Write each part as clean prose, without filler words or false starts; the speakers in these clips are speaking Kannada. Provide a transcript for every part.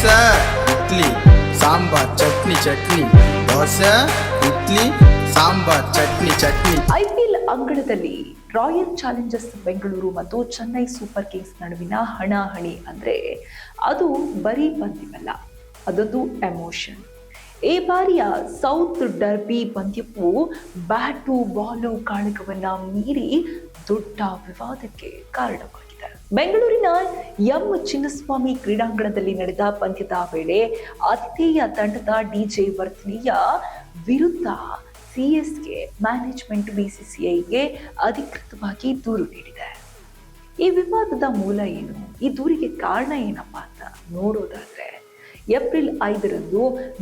ದೋಸೆ ಇಡ್ಲಿ ಸಾಂಬಾರ್ ಚಟ್ನಿ ಚಟ್ನಿ ದೋಸೆ ಇಡ್ಲಿ ಸಾಂಬಾರ್ ಚಟ್ನಿ ಚಟ್ನಿ. ಐಪಿಎಲ್ ಅಂಗಳದಲ್ಲಿ ರಾಯಲ್ ಚಾಲೆಂಜರ್ಸ್ ಬೆಂಗಳೂರು ಮತ್ತು ಚೆನ್ನೈ ಸೂಪರ್ ಕಿಂಗ್ಸ್ ನಡುವಿನ ಹಣಾಹಣಿ ಅಂದ್ರೆ ಅದು ಬರೀ ಪಂದ್ಯವಲ್ಲ, ಅದೊಂದು ಎಮೋಷನ್. ಈ ಬಾರಿಯ ಸೌತ್ ಡರ್ಬಿ ಪಂದ್ಯವು ಬ್ಯಾಟು ಬಾಲು ಕಾಳಗವನ್ನ ಮೀರಿ ದೊಡ್ಡ ವಿವಾದಕ್ಕೆ ಕಾರಣವಾಗಿದೆ. ಬೆಂಗಳೂರಿನ ಎಂ ಚಿನ್ನಸ್ವಾಮಿ ಕ್ರೀಡಾಂಗಣದಲ್ಲಿ ನಡೆದ ಪಂದ್ಯದ ವೇಳೆ ಆತಿಥೇಯ ತಂಡದ ಡಿಜೆ ವರ್ತನೆಯ ವಿರುದ್ಧ ಸಿಎಸ್ಕೆ ಮ್ಯಾನೇಜ್ಮೆಂಟ್ ಬಿಸಿಸಿಐಗೆ ಅಧಿಕೃತವಾಗಿ ದೂರು ನೀಡಿದೆ. ಈ ವಿವಾದದ ಮೂಲ ಏನು, ಈ ದೂರಿಗೆ ಕಾರಣ ಏನಪ್ಪಾ ಅಂತ ನೋಡೋದಾದ್ರೆ, ಏಪ್ರಿಲ್ 5ರಂದು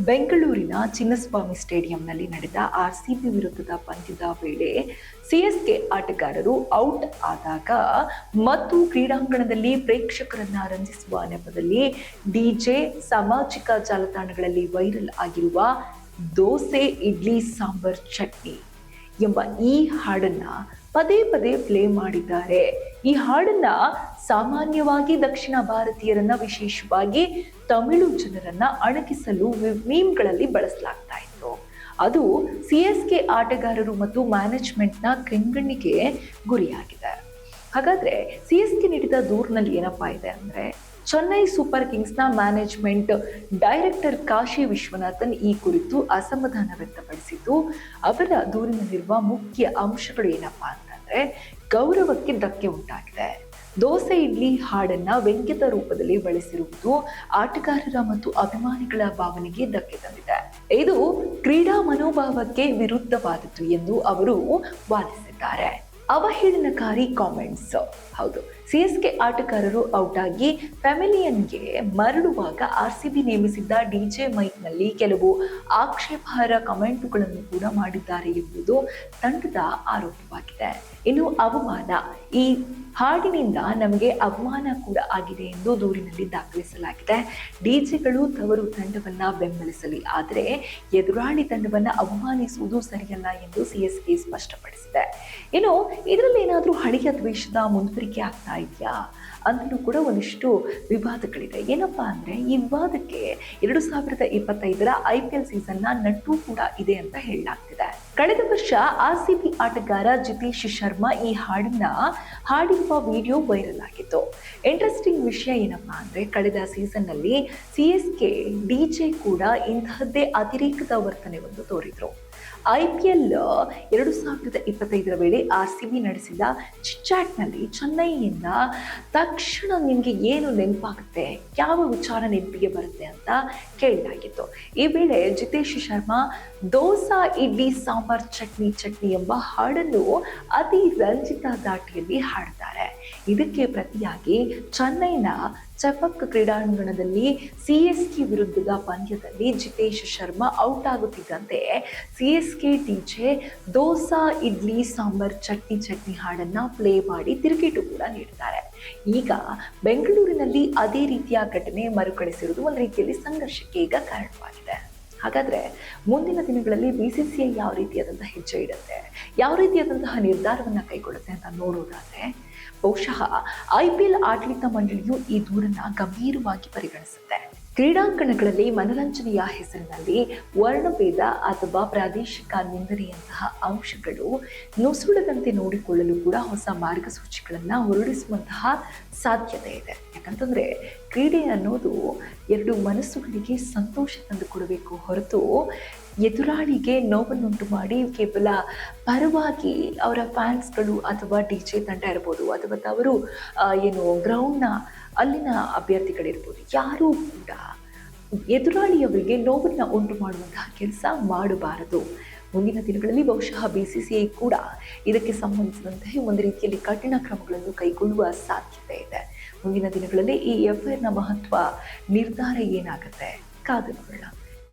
ಬೆಂಗಳೂರಿನ ಚಿನ್ನಸ್ವಾಮಿ ಸ್ಟೇಡಿಯಂನಲ್ಲಿ ನಡೆದ ಆರ್ಸಿಬಿ ವಿರುದ್ಧದ ಪಂದ್ಯದ ವೇಳೆ ಸಿಎಸ್ಕೆ ಆಟಗಾರರು ಔಟ್ ಆದಾಗ ಮತ್ತು ಕ್ರೀಡಾಂಗಣದಲ್ಲಿ ಪ್ರೇಕ್ಷಕರನ್ನ ರಂಜಿಸುವ ನೆಪದಲ್ಲಿ ಡಿಜೆ ಸಾಮಾಜಿಕ ಜಾಲತಾಣಗಳಲ್ಲಿ ವೈರಲ್ ಆಗಿರುವ ದೋಸೆ ಇಡ್ಲಿ ಸಾಂಬಾರ್ ಚಟ್ನಿ ಎಂಬ ಈ ಹಾಡನ್ನ ಪದೇ ಪದೇ ಪ್ಲೇ ಮಾಡಿದ್ದಾರೆ. ಈ ಹಾಡನ್ನ ಸಾಮಾನ್ಯವಾಗಿ ದಕ್ಷಿಣ ಭಾರತೀಯರನ್ನ, ವಿಶೇಷವಾಗಿ ತಮಿಳು ಜನರನ್ನ ಅಣಕಿಸಲು ಮೀಮ್ಗಳಲ್ಲಿ ಬಳಸಲಾಗ್ತಾ ಇತ್ತು. ಅದು ಸಿಎಸ್ಕೆ ಆಟಗಾರರು ಮತ್ತು ಮ್ಯಾನೇಜ್ಮೆಂಟ್ನ ಕೆಂಗಣ್ಣಿಗೆ ಗುರಿಯಾಗಿದೆ. ಹಾಗಾದ್ರೆ ಸಿಎಸ್ಕೆ ನೀಡಿದ ದೂರಿನಲ್ಲಿ ಏನಪ್ಪಾ ಇದೆ ಅಂದ್ರೆ, ಚೆನ್ನೈ ಸೂಪರ್ ಕಿಂಗ್ಸ್ನ ಮ್ಯಾನೇಜ್ಮೆಂಟ್ ಡೈರೆಕ್ಟರ್ ಕಾಶಿ ವಿಶ್ವನಾಥನ್ ಈ ಕುರಿತು ಅಸಮಾಧಾನ ವ್ಯಕ್ತಪಡಿಸಿದ್ದು, ಅವರ ದೂರಿನಲ್ಲಿರುವ ಮುಖ್ಯ ಅಂಶಗಳು ಏನಪ್ಪಾ ಅಂತಂದ್ರೆ, ಗೌರವಕ್ಕೆ ಧಕ್ಕೆ ಉಂಟಾಗಿದೆ. ದೋಸೆ ಇಡ್ಲಿ ಹಾಡನ್ನ ವ್ಯಂಗ್ಯದ ರೂಪದಲ್ಲಿ ಬಳಸಿರುವುದು ಆಟಗಾರರ ಮತ್ತು ಅಭಿಮಾನಿಗಳ ಭಾವನೆಗೆ ಧಕ್ಕೆ ತಂದಿದೆ. ಇದು ಕ್ರೀಡಾ ಮನೋಭಾವಕ್ಕೆ ವಿರುದ್ಧವಾದದ್ದು ಎಂದು ಅವರು ವಾದಿಸಿದ್ದಾರೆ. ಅವಹೇಳನಕಾರಿ ಕಾಮೆಂಟ್ಸ್. ಹೌದು, ಸಿಎಸ್ಕೆ ಆಟಗಾರರು ಔಟ್ ಆಗಿ ಪ್ಯಾವಿಲಿಯನ್ಗೆ ಮರಳುವಾಗ ಆರ್ಸಿಬಿ ನೇಮಿಸಿದ್ದ ಡಿಜೆ ಮೈಕ್ನಲ್ಲಿ ಕೆಲವು ಆಕ್ಷೇಪಾರ್ಹ ಕಮೆಂಟ್ಗಳನ್ನು ಕೂಡ ಮಾಡಿದ್ದಾರೆ ಎಂಬುದು ತಂಡದ ಆರೋಪವಾಗಿದೆ. ಇನ್ನು ಅವಮಾನ, ಈ ಹಾಡಿನಿಂದ ನಮಗೆ ಅವಮಾನ ಕೂಡ ಆಗಿದೆ ಎಂದು ದೂರಿನಲ್ಲಿ ದಾಖಲಿಸಲಾಗಿದೆ. ಡಿಜೆಗಳು ತವರು ತಂಡವನ್ನ ಬೆಂಬಲಿಸಲಿ, ಆದರೆ ಎದುರಾಳಿ ತಂಡವನ್ನ ಅವಮಾನಿಸುವುದು ಸರಿಯಲ್ಲ ಎಂದು ಸಿಎಸ್ಕೆ ಸ್ಪಷ್ಟಪಡಿಸಿದೆ. ಇನ್ನು ಇದರಲ್ಲಿ ಏನಾದರೂ ಹಳೆಯ ದ್ವೇಷದ ಮುಂದುವರಿಕೆ ಆಗ್ತಾ ಇದೆಯಾ ಅಂತಲೂ ಕೂಡ ಒಂದಿಷ್ಟು ವಿವಾದಗಳಿದೆ. ಏನಪ್ಪಾ ಅಂದ್ರೆ, ಈ ವಿವಾದಕ್ಕೆ 2025ರ ಐಪಿಎಲ್ ಸೀಸನ್ನ ನಟು ಕೂಡ ಇದೆ ಅಂತ ಹೇಳಲಾಗ್ತಿದೆ. ಕಳೆದ ವರ್ಷ ಆರ್ಸಿಬಿ ಆಟಗಾರ ಜಿತೇಶ್ ಶರ್ಮಾ ಈ ಹಾಡಿರುವ ವಿಡಿಯೋ ವೈರಲ್ ಆಗಿತ್ತು. ಇಂಟ್ರೆಸ್ಟಿಂಗ್ ವಿಷಯ ಏನಪ್ಪಾ ಅಂದ್ರೆ, ಕಳೆದ ಸೀಸನ್ ನಲ್ಲಿ ಸಿಎಸ್ಕೆ ಡಿಜೆ ಕೂಡ ಇಂತಹದ್ದೇ ಅತಿರೇಕದ ವರ್ತನೆ ಒಂದು ತೋರಿದ್ರು. ಐಪಿಎಲ್ 2025ರ ವೇಳೆ ಆರ್ಸಿಬಿ ನಡೆಸಿದ ಚಿಟ್ಚಾಟ್ನಲ್ಲಿ ಚೆನ್ನೈಯಿಂದ ತಕ್ಷಣ ನಿಮಗೆ ಏನು ನೆನಪಾಗುತ್ತೆ, ಯಾವ ವಿಚಾರ ನೆನಪಿಗೆ ಬರುತ್ತೆ ಅಂತ ಕೇಳಲಾಗಿತ್ತು. ಈ ವೇಳೆ ಜಿತೇಶ್ ಶರ್ಮಾ ದೋಸಾ ಇಡ್ಲಿ ಸಾಂಬಾರ್ ಚಟ್ನಿ ಚಟ್ನಿ ಎಂಬ ಹಾಡನ್ನು ಅತಿ ರಂಜಿತ ದಾಟಿಯಲ್ಲಿ ಹಾಡ್ತಾರೆ. ಇದಕ್ಕೆ ಪ್ರತಿಯಾಗಿ ಚೆನ್ನೈನ ಚೆಪಕ್ ಕ್ರೀಡಾಂಗಣದಲ್ಲಿ ಸಿಎಸ್ಕೆ ವಿರುದ್ಧದ ಪಂದ್ಯದಲ್ಲಿ ಜಿತೇಶ್ ಶರ್ಮಾ ಔಟ್ ಆಗುತ್ತಿದ್ದಂತೆ ಸಿಎಸ್ಕೆ ಡಿಜೆ ದೋಸಾ ಇಡ್ಲಿ ಸಾಂಬಾರ್ ಚಟ್ನಿ ಚಟ್ನಿ ಹಾಡನ್ನ ಪ್ಲೇ ಮಾಡಿ ತಿರುಗೇಟು ಕೂಡ ನೀಡ್ತಾರೆ. ಈಗ ಬೆಂಗಳೂರಿನಲ್ಲಿ ಅದೇ ರೀತಿಯ ಘಟನೆ ಮರುಕಳಿಸಿರುವುದು ಒಂದು ರೀತಿಯಲ್ಲಿ ಸಂಘರ್ಷಕ್ಕೆ ಈಗ ಕಾರಣವಾಗಿದೆ. ಹಾಗಾದ್ರೆ ಮುಂದಿನ ದಿನಗಳಲ್ಲಿ ಬಿಸಿಸಿಐ ಯಾವ ರೀತಿಯಾದಂತಹ ಹೆಜ್ಜೆ ಇಡುತ್ತೆ, ಯಾವ ರೀತಿಯಾದಂತಹ ನಿರ್ಧಾರವನ್ನ ಕೈಗೊಳ್ಳುತ್ತೆ ಅಂತ ನೋಡೋದಾದ್ರೆ, ಬಹುಶಃ ಐಪಿಎಲ್ ಆಡಳಿತ ಮಂಡಳಿಯು ಈ ದೂರನ್ನ ಗಂಭೀರವಾಗಿ ಪರಿಗಣಿಸುತ್ತೆ. ಕ್ರೀಡಾಂಗಣಗಳಲ್ಲಿ ಮನರಂಜನೆಯ ಹೆಸರಿನಲ್ಲಿ ವರ್ಣಭೇದ ಅಥವಾ ಪ್ರಾದೇಶಿಕ ನಿಂದನೆಯಂತಹ ಅಂಶಗಳು ನುಸುಳದಂತೆ ನೋಡಿಕೊಳ್ಳಲು ಕೂಡ ಹೊಸ ಮಾರ್ಗಸೂಚಿಗಳನ್ನು ಹೊರಡಿಸುವಂತಹ ಸಾಧ್ಯತೆ ಇದೆ. ಯಾಕಂತಂದ್ರೆ ಕ್ರೀಡೆ ಅನ್ನೋದು ಎರಡು ಮನಸ್ಸುಗಳಿಗೆ ಸಂತೋಷ ತಂದು ಕೊಡಬೇಕು ಹೊರತು ಎದುರಾಳಿಗೆ ನೋವನ್ನುಂಟು ಮಾಡಿ ಕೇವಲ ಪರವಾಗಿ ಅವರ ಫ್ಯಾನ್ಸ್ಗಳು ಅಥವಾ ಡಿಜೆ ತಂಡ ಇರ್ಬೋದು ಅಥವಾ ಅವರು ಗ್ರೌಂಡ್ನ ಅಲ್ಲಿನ ಅಭ್ಯರ್ಥಿಗಳಿರ್ಬೋದು, ಯಾರೂ ಕೂಡ ಎದುರಾಳಿಯವರಿಗೆ ನೋವನ್ನು ಉಂಟು ಮಾಡುವಂತಹ ಕೆಲಸ ಮಾಡಬಾರದು. ಮುಂದಿನ ದಿನಗಳಲ್ಲಿ ಬಹುಶಃ ಬಿಸಿಸಿಐ ಕೂಡ ಇದಕ್ಕೆ ಸಂಬಂಧಿಸಿದಂತೆ ಒಂದು ರೀತಿಯಲ್ಲಿ ಕಠಿಣ ಕ್ರಮಗಳನ್ನು ಕೈಗೊಳ್ಳುವ ಸಾಧ್ಯತೆ ಇದೆ. ಮುಂದಿನ ದಿನಗಳಲ್ಲಿ ಈ ಎಫ್ಐಆರ್ನ ಮಹತ್ವ ನಿರ್ಧಾರ ಏನಾಗುತ್ತೆ ಕಾದು ನೋಡೋಣ.